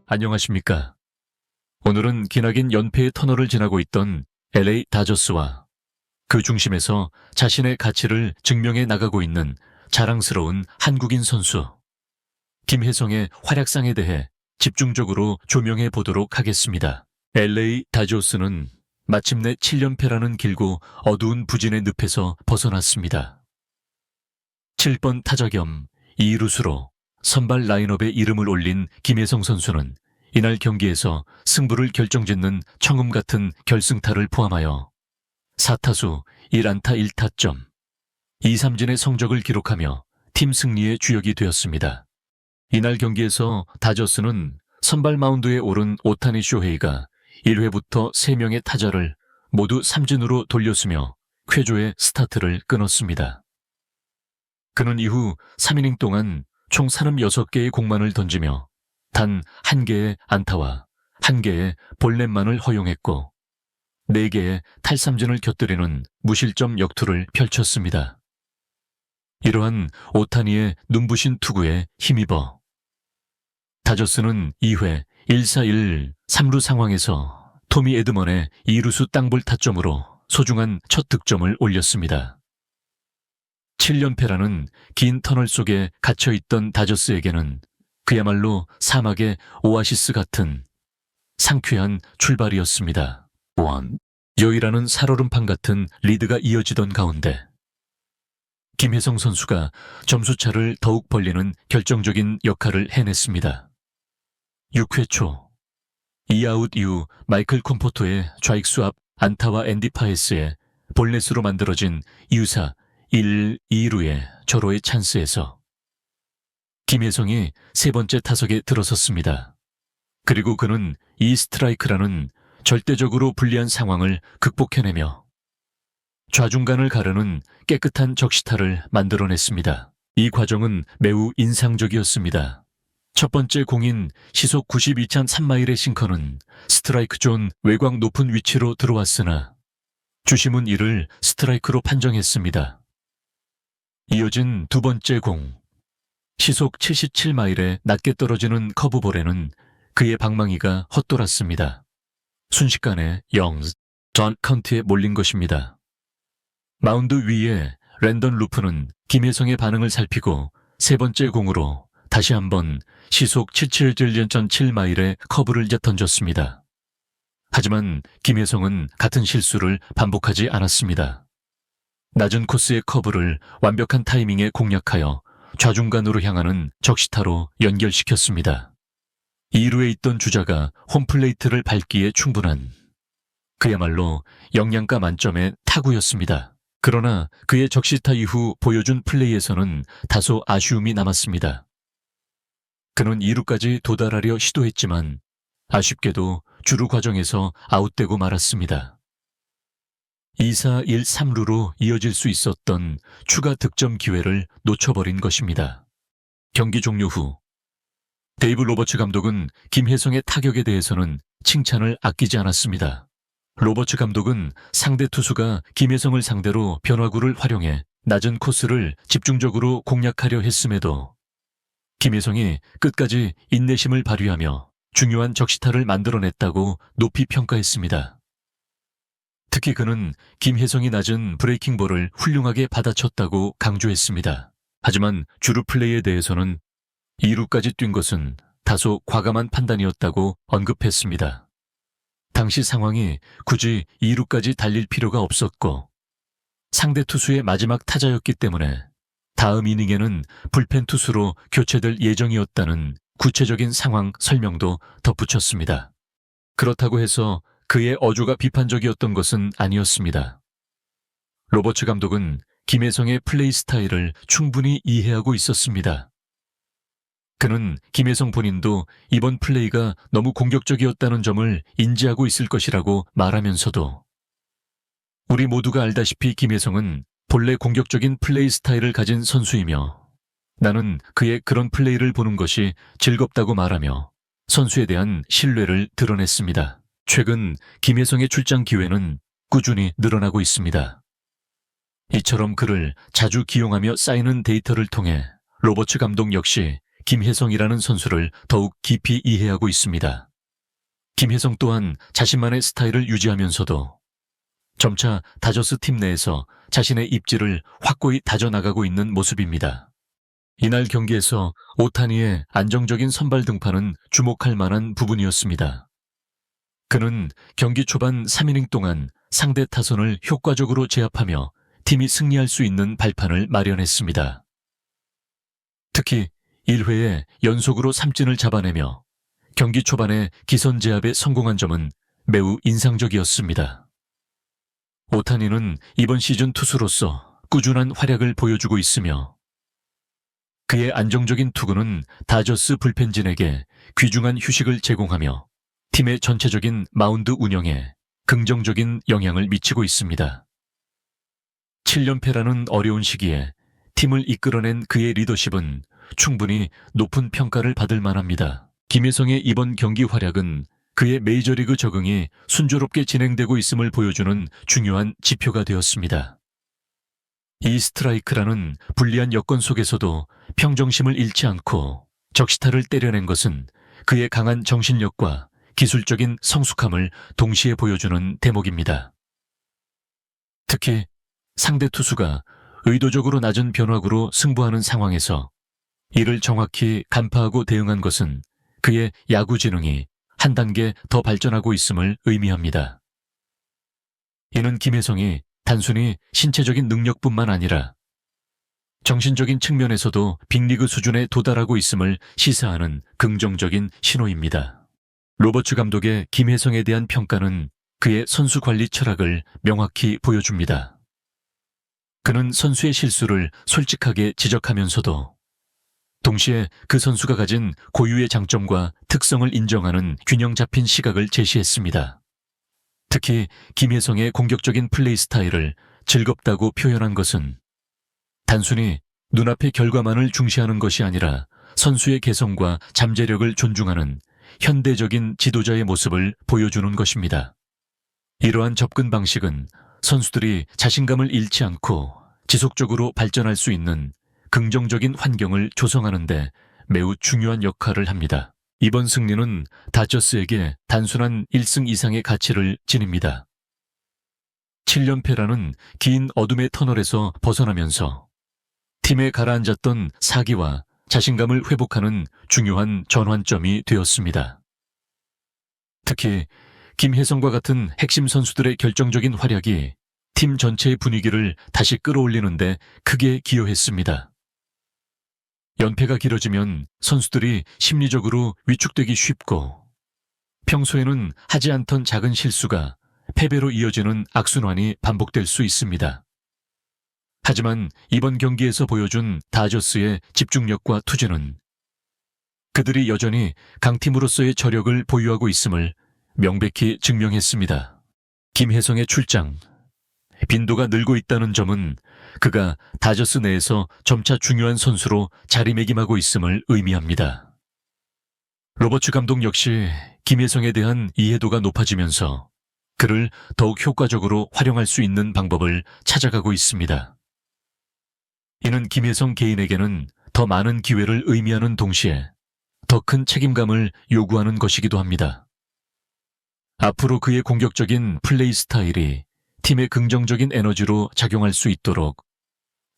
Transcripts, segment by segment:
안녕하십니까. 오늘은 기나긴 연패의 터널을 지나고 있던 LA 다저스와 그 중심에서 자신의 가치를 증명해 나가고 있는 자랑스러운 한국인 선수 김혜성의 활약상에 대해 집중적으로 조명해 보도록 하겠습니다. LA 다저스는 마침내 7연패라는 길고 어두운 부진의 늪에서 벗어났습니다. 7번 타자 겸 2루수로 선발 라인업에 이름을 올린 김혜성 선수는 이날 경기에서 승부를 결정짓는 청음 같은 결승타를 포함하여 4타수 1안타 1타점, 2삼진의 성적을 기록하며 팀 승리의 주역이 되었습니다. 이날 경기에서 다저스는 선발 마운드에 오른 오타니 쇼헤이가 1회부터 3명의 타자를 모두 삼진으로 돌렸으며 쾌조의 스타트를 끊었습니다. 그는 이후 3이닝 동안 총 36개의 공만을 던지며 단 1개의 안타와 1개의 볼넷만을 허용했고 4개의 탈삼진을 곁들이는 무실점 역투를 펼쳤습니다. 이러한 오타니의 눈부신 투구에 힘입어 다저스는 2회 1-4-1 3루 상황에서 토미 에드먼의 2루수 땅볼 타점으로 소중한 첫 득점을 올렸습니다. 7연패라는 긴 터널 속에 갇혀있던 다저스에게는 그야말로 사막의 오아시스 같은 상쾌한 출발이었습니다. 여이라는 살얼음판 같은 리드가 이어지던 가운데 김혜성 선수가 점수차를 더욱 벌리는 결정적인 역할을 해냈습니다. 6회 초 2아웃 이후 마이클 콤포토의 좌익수 앞 안타와 앤디 파에스의 볼넷으로 만들어진 2사 1, 2루의 절호의 찬스에서 김혜성이 세 번째 타석에 들어섰습니다. 그리고 그는 이 스트라이크라는 절대적으로 불리한 상황을 극복해내며 좌중간을 가르는 깨끗한 적시타를 만들어냈습니다. 이 과정은 매우 인상적이었습니다. 첫 번째 공인 시속 92.3마일의 싱커는 스트라이크 존 외곽 높은 위치로 들어왔으나 주심은 이를 스트라이크로 판정했습니다. 이어진 두 번째 공, 시속 77마일에 낮게 떨어지는 커브볼에는 그의 방망이가 헛돌았습니다. 순식간에 전 카운트에 몰린 것입니다. 마운드 위에 랜던 루프는 김혜성의 반응을 살피고 세 번째 공으로 다시 한번 시속 77.7마일의 커브를 던졌습니다. 하지만 김혜성은 같은 실수를 반복하지 않았습니다. 낮은 코스의 커브를 완벽한 타이밍에 공략하여 좌중간으로 향하는 적시타로 연결시켰습니다. 2루에 있던 주자가 홈플레이트를 밟기에 충분한 그야말로 영양가 만점의 타구였습니다. 그러나 그의 적시타 이후 보여준 플레이에서는 다소 아쉬움이 남았습니다. 그는 2루까지 도달하려 시도했지만 아쉽게도 주루 과정에서 아웃되고 말았습니다. 2-4-1 3루로 이어질 수 있었던 추가 득점 기회를 놓쳐버린 것입니다. 경기 종료 후 데이브 로버츠 감독은 김혜성의 타격에 대해서는 칭찬을 아끼지 않았습니다. 로버츠 감독은 상대 투수가 김혜성을 상대로 변화구를 활용해 낮은 코스를 집중적으로 공략하려 했음에도 김혜성이 끝까지 인내심을 발휘하며 중요한 적시타를 만들어냈다고 높이 평가했습니다. 특히 그는 김혜성이 낮은 브레이킹볼을 훌륭하게 받아쳤다고 강조했습니다. 하지만 주루 플레이에 대해서는 2루까지 뛴 것은 다소 과감한 판단이었다고 언급했습니다. 당시 상황이 굳이 2루까지 달릴 필요가 없었고 상대 투수의 마지막 타자였기 때문에 다음 이닝에는 불펜 투수로 교체될 예정이었다는 구체적인 상황 설명도 덧붙였습니다. 그렇다고 해서 그의 어조가 비판적이었던 것은 아니었습니다. 로버츠 감독은 김혜성의 플레이 스타일을 충분히 이해하고 있었습니다. 그는 김혜성 본인도 이번 플레이가 너무 공격적이었다는 점을 인지하고 있을 것이라고 말하면서도 우리 모두가 알다시피 김혜성은 본래 공격적인 플레이 스타일을 가진 선수이며 나는 그의 그런 플레이를 보는 것이 즐겁다고 말하며 선수에 대한 신뢰를 드러냈습니다. 최근 김혜성의 출장 기회는 꾸준히 늘어나고 있습니다. 이처럼 그를 자주 기용하며 쌓이는 데이터를 통해 로버츠 감독 역시 김혜성이라는 선수를 더욱 깊이 이해하고 있습니다. 김혜성 또한 자신만의 스타일을 유지하면서도 점차 다저스 팀 내에서 자신의 입지를 확고히 다져나가고 있는 모습입니다. 이날 경기에서 오타니의 안정적인 선발 등판은 주목할 만한 부분이었습니다. 그는 경기 초반 3이닝 동안 상대 타선을 효과적으로 제압하며 팀이 승리할 수 있는 발판을 마련했습니다. 특히 1회에 연속으로 3진을 잡아내며 경기 초반에 기선 제압에 성공한 점은 매우 인상적이었습니다. 오타니는 이번 시즌 투수로서 꾸준한 활약을 보여주고 있으며 그의 안정적인 투구는 다저스 불펜진에게 귀중한 휴식을 제공하며 팀의 전체적인 마운드 운영에 긍정적인 영향을 미치고 있습니다. 7연패라는 어려운 시기에 팀을 이끌어낸 그의 리더십은 충분히 높은 평가를 받을 만합니다. 김혜성의 이번 경기 활약은 그의 메이저리그 적응이 순조롭게 진행되고 있음을 보여주는 중요한 지표가 되었습니다. 이 스트라이크라는 불리한 여건 속에서도 평정심을 잃지 않고 적시타를 때려낸 것은 그의 강한 정신력과 기술적인 성숙함을 동시에 보여주는 대목입니다. 특히 상대 투수가 의도적으로 낮은 변화구로 승부하는 상황에서 이를 정확히 간파하고 대응한 것은 그의 야구 지능이 한 단계 더 발전하고 있음을 의미합니다. 이는 김혜성이 단순히 신체적인 능력뿐만 아니라 정신적인 측면에서도 빅리그 수준에 도달하고 있음을 시사하는 긍정적인 신호입니다. 로버츠 감독의 김혜성에 대한 평가는 그의 선수 관리 철학을 명확히 보여줍니다. 그는 선수의 실수를 솔직하게 지적하면서도 동시에 그 선수가 가진 고유의 장점과 특성을 인정하는 균형 잡힌 시각을 제시했습니다. 특히 김혜성의 공격적인 플레이 스타일을 즐겁다고 표현한 것은 단순히 눈앞의 결과만을 중시하는 것이 아니라 선수의 개성과 잠재력을 존중하는 현대적인 지도자의 모습을 보여주는 것입니다. 이러한 접근 방식은 선수들이 자신감을 잃지 않고 지속적으로 발전할 수 있는 긍정적인 환경을 조성하는 데 매우 중요한 역할을 합니다. 이번 승리는 다저스에게 단순한 1승 이상의 가치를 지닙니다. 7연패라는 긴 어둠의 터널에서 벗어나면서 팀에 가라앉았던 사기와 자신감을 회복하는 중요한 전환점이 되었습니다. 특히 김혜성과 같은 핵심 선수들의 결정적인 활약이 팀 전체의 분위기를 다시 끌어올리는 데 크게 기여했습니다. 연패가 길어지면 선수들이 심리적으로 위축되기 쉽고 평소에는 하지 않던 작은 실수가 패배로 이어지는 악순환이 반복될 수 있습니다. 하지만 이번 경기에서 보여준 다저스의 집중력과 투지는 그들이 여전히 강팀으로서의 저력을 보유하고 있음을 명백히 증명했습니다. 김혜성의 출장, 빈도가 늘고 있다는 점은 그가 다저스 내에서 점차 중요한 선수로 자리매김하고 있음을 의미합니다. 로버츠 감독 역시 김혜성에 대한 이해도가 높아지면서 그를 더욱 효과적으로 활용할 수 있는 방법을 찾아가고 있습니다. 이는 김혜성 개인에게는 더 많은 기회를 의미하는 동시에 더 큰 책임감을 요구하는 것이기도 합니다. 앞으로 그의 공격적인 플레이 스타일이 팀의 긍정적인 에너지로 작용할 수 있도록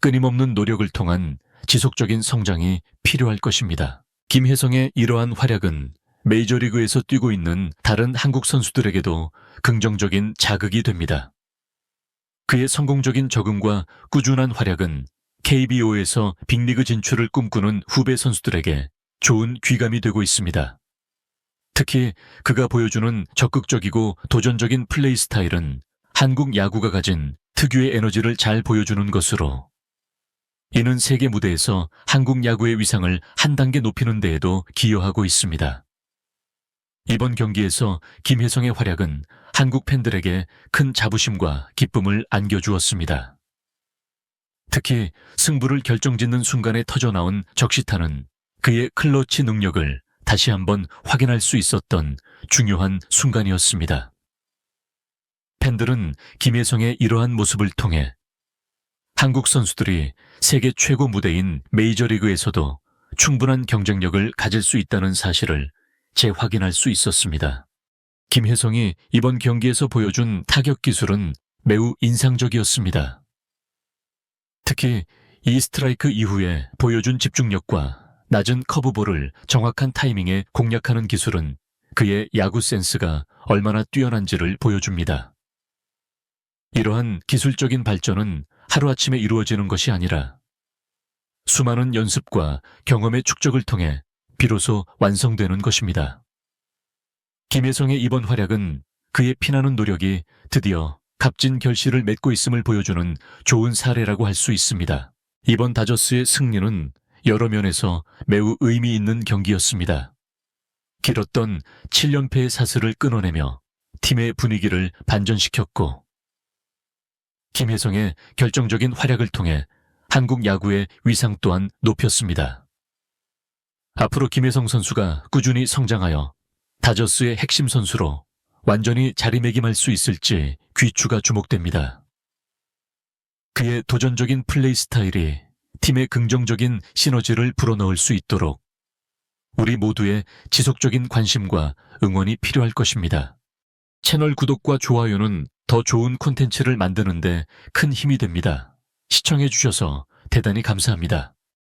끊임없는 노력을 통한 지속적인 성장이 필요할 것입니다. 김혜성의 이러한 활약은 메이저리그에서 뛰고 있는 다른 한국 선수들에게도 긍정적인 자극이 됩니다. 그의 성공적인 적응과 꾸준한 활약은 KBO에서 빅리그 진출을 꿈꾸는 후배 선수들에게 좋은 귀감이 되고 있습니다. 특히 그가 보여주는 적극적이고 도전적인 플레이 스타일은 한국 야구가 가진 특유의 에너지를 잘 보여주는 것으로 이는 세계 무대에서 한국 야구의 위상을 한 단계 높이는 데에도 기여하고 있습니다. 이번 경기에서 김혜성의 활약은 한국 팬들에게 큰 자부심과 기쁨을 안겨주었습니다. 특히 승부를 결정짓는 순간에 터져나온 적시타는 그의 클러치 능력을 다시 한번 확인할 수 있었던 중요한 순간이었습니다. 팬들은 김혜성의 이러한 모습을 통해 한국 선수들이 세계 최고 무대인 메이저리그에서도 충분한 경쟁력을 가질 수 있다는 사실을 재확인할 수 있었습니다. 김혜성이 이번 경기에서 보여준 타격 기술은 매우 인상적이었습니다. 특히 이 스트라이크 이후에 보여준 집중력과 낮은 커브볼을 정확한 타이밍에 공략하는 기술은 그의 야구 센스가 얼마나 뛰어난지를 보여줍니다. 이러한 기술적인 발전은 하루아침에 이루어지는 것이 아니라 수많은 연습과 경험의 축적을 통해 비로소 완성되는 것입니다. 김혜성의 이번 활약은 그의 피나는 노력이 드디어 값진 결실을 맺고 있음을 보여주는 좋은 사례라고 할 수 있습니다. 이번 다저스의 승리는 여러 면에서 매우 의미 있는 경기였습니다. 길었던 7연패의 사슬을 끊어내며 팀의 분위기를 반전시켰고, 김혜성의 결정적인 활약을 통해 한국 야구의 위상 또한 높였습니다. 앞으로 김혜성 선수가 꾸준히 성장하여 다저스의 핵심 선수로 완전히 자리매김할 수 있을지 귀추가 주목됩니다. 그의 도전적인 플레이 스타일이 팀의 긍정적인 시너지를 불어넣을 수 있도록 우리 모두의 지속적인 관심과 응원이 필요할 것입니다. 채널 구독과 좋아요는 더 좋은 콘텐츠를 만드는 데 큰 힘이 됩니다. 시청해 주셔서 대단히 감사합니다.